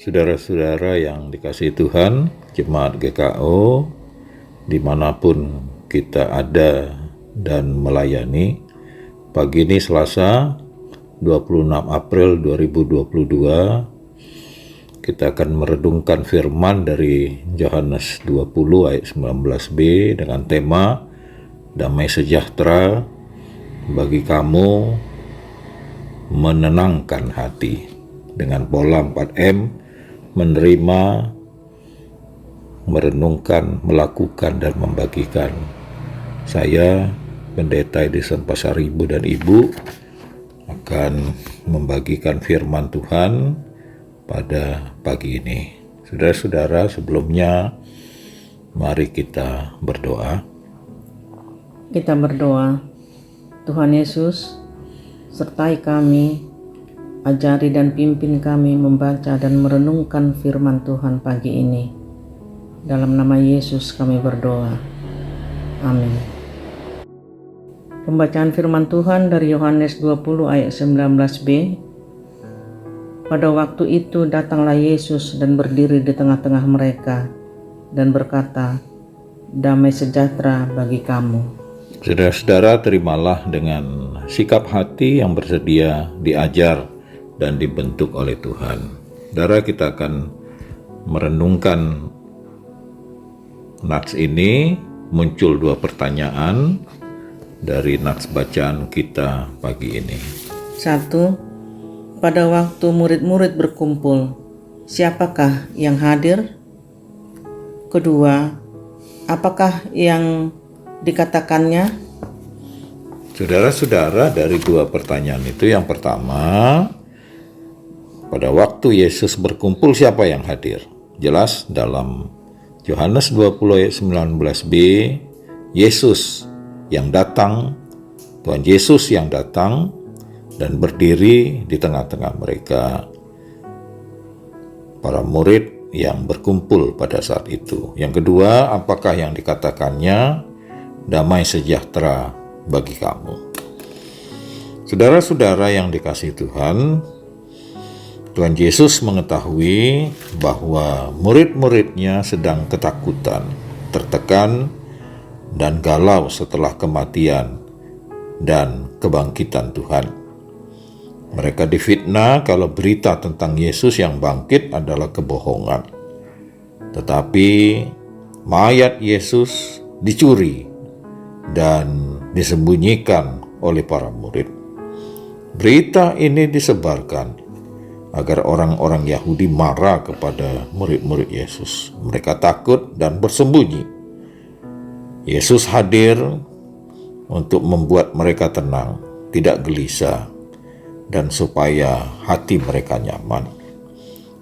Saudara-saudara yang dikasihi Tuhan, Jemaat GKO, dimanapun kita ada dan melayani, pagi ini Selasa 26 April 2022, kita akan merenungkan firman dari Yohanes 20 ayat 19b dengan tema Damai Sejahtera bagi kamu menenangkan hati, dengan pola 4M: menerima, merenungkan, melakukan, dan membagikan. Saya, Pendeta Edison Pasaribu dan Ibu, akan membagikan firman Tuhan pada pagi ini. Saudara-saudara, sebelumnya mari kita berdoa. Kita berdoa. Tuhan Yesus, sertai kami, ajari dan pimpin kami membaca dan merenungkan firman Tuhan pagi ini. Dalam nama Yesus kami berdoa. Amin. Pembacaan firman Tuhan dari Yohanes 20 ayat 19b. Pada waktu itu datanglah Yesus dan berdiri di tengah-tengah mereka dan berkata, "Damai sejahtera bagi kamu." Saudara-saudara, terimalah dengan sikap hati yang bersedia diajar dan dibentuk oleh Tuhan. Saudara, kita akan merenungkan nats ini. Muncul dua pertanyaan dari nats bacaan kita pagi ini. 1. Pada waktu murid-murid berkumpul, siapakah yang hadir? Kedua, apakah yang dikatakannya? Saudara-saudara, dari dua pertanyaan itu, yang pertama, pada waktu Yesus berkumpul, siapa yang hadir? Jelas dalam Yohanes 20 ayat 19b, Yesus yang datang, Tuhan Yesus yang datang dan berdiri di tengah-tengah mereka. Para murid yang berkumpul pada saat itu. Yang kedua, apakah yang dikatakannya? Damai sejahtera bagi kamu. Saudara-saudara yang dikasihi Tuhan, Tuhan Yesus mengetahui bahwa murid-muridnya sedang ketakutan, tertekan, dan galau setelah kematian dan kebangkitan Tuhan. Mereka difitnah kalau berita tentang Yesus yang bangkit adalah kebohongan. Tetapi mayat Yesus dicuri dan disembunyikan oleh para murid. Berita ini disebarkan agar orang-orang Yahudi marah kepada murid-murid Yesus. Mereka takut dan bersembunyi. Yesus hadir untuk membuat mereka tenang, tidak gelisah, dan supaya hati mereka nyaman.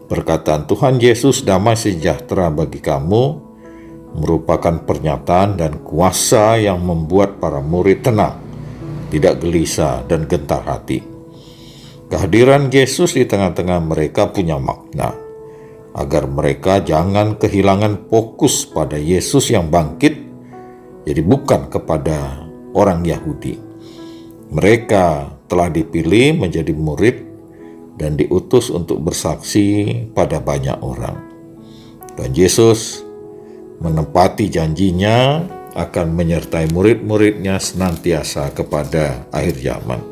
Perkataan Tuhan Yesus, "Damai sejahtera bagi kamu," merupakan pernyataan dan kuasa yang membuat para murid tenang, tidak gelisah, dan gentar hati. Kehadiran Yesus di tengah-tengah mereka punya makna, agar mereka jangan kehilangan fokus pada Yesus yang bangkit, jadi bukan kepada orang Yahudi. Mereka telah dipilih menjadi murid dan diutus untuk bersaksi pada banyak orang. Dan Yesus menepati janjinya akan menyertai murid-muridnya senantiasa kepada akhir zaman.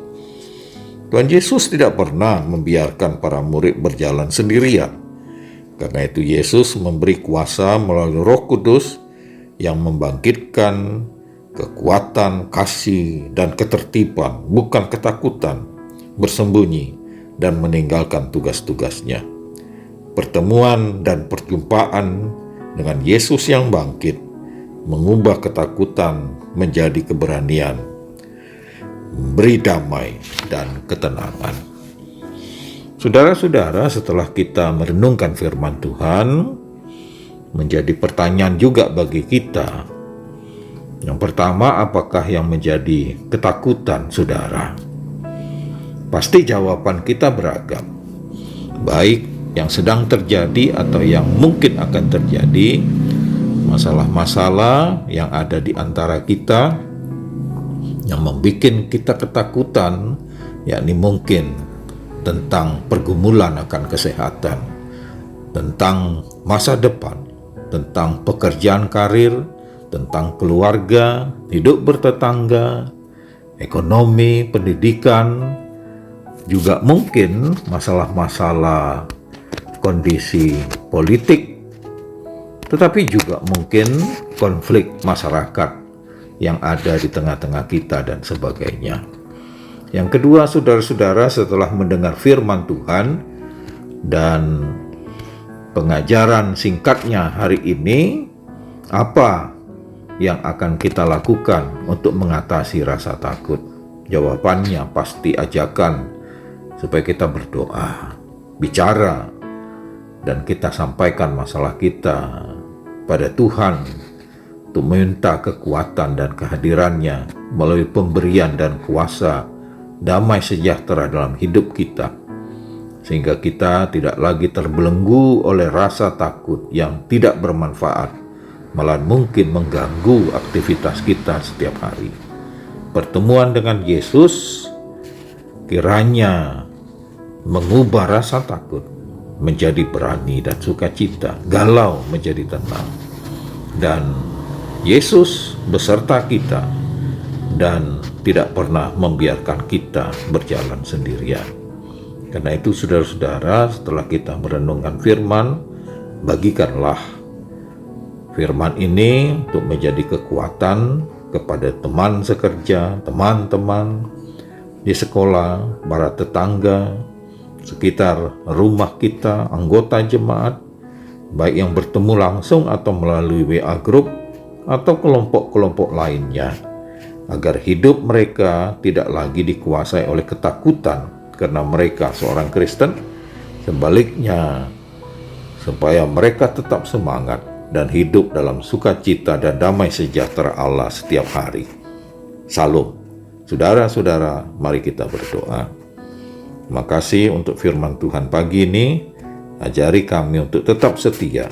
Tuhan Yesus tidak pernah membiarkan para murid berjalan sendirian. Karena itu Yesus memberi kuasa melalui Roh Kudus yang membangkitkan kekuatan, kasih, dan ketertiban, bukan ketakutan, bersembunyi, dan meninggalkan tugas-tugasnya. Pertemuan dan perjumpaan dengan Yesus yang bangkit mengubah ketakutan menjadi keberanian, beri damai dan ketenangan. Saudara-saudara, setelah kita merenungkan firman Tuhan, menjadi pertanyaan juga bagi kita. Yang pertama, apakah yang menjadi ketakutan saudara? Pasti jawaban kita beragam, baik yang sedang terjadi atau yang mungkin akan terjadi, masalah-masalah yang ada di antara kita yang membuat kita ketakutan, yakni mungkin tentang pergumulan akan kesehatan, tentang masa depan, tentang pekerjaan karir, tentang keluarga, hidup bertetangga, ekonomi, pendidikan, juga mungkin masalah-masalah kondisi politik, tetapi juga mungkin konflik masyarakat yang ada di tengah-tengah kita dan sebagainya. Yang kedua, saudara-saudara, setelah mendengar firman Tuhan dan pengajaran singkatnya hari ini, apa yang akan kita lakukan untuk mengatasi rasa takut? Jawabannya pasti ajakan supaya kita berdoa, bicara, dan kita sampaikan masalah kita pada Tuhan untuk meminta kekuatan dan kehadirannya melalui pemberian dan kuasa damai sejahtera dalam hidup kita, sehingga kita tidak lagi terbelenggu oleh rasa takut yang tidak bermanfaat, malah mungkin mengganggu aktivitas kita setiap hari. Pertemuan dengan Yesus kiranya mengubah rasa takut menjadi berani dan sukacita, galau menjadi tenang, dan Yesus beserta kita dan tidak pernah membiarkan kita berjalan sendirian. Karena itu saudara-saudara, setelah kita merenungkan firman, bagikanlah firman ini untuk menjadi kekuatan kepada teman sekerja, teman-teman di sekolah, para tetangga, sekitar rumah kita, anggota jemaat, baik yang bertemu langsung atau melalui WA Group atau kelompok-kelompok lainnya, agar hidup mereka tidak lagi dikuasai oleh ketakutan karena mereka seorang Kristen. Sebaliknya, supaya mereka tetap semangat dan hidup dalam sukacita dan damai sejahtera Allah setiap hari. Salam. Saudara-saudara, mari kita berdoa. Terima kasih untuk firman Tuhan pagi ini. Ajari kami untuk tetap setia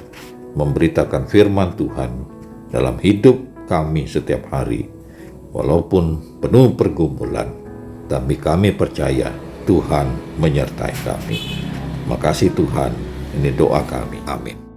memberitakan firman Tuhan dalam hidup kami setiap hari, walaupun penuh pergumulan, tapi kami percaya Tuhan menyertai kami. Makasih Tuhan, ini doa kami. Amin.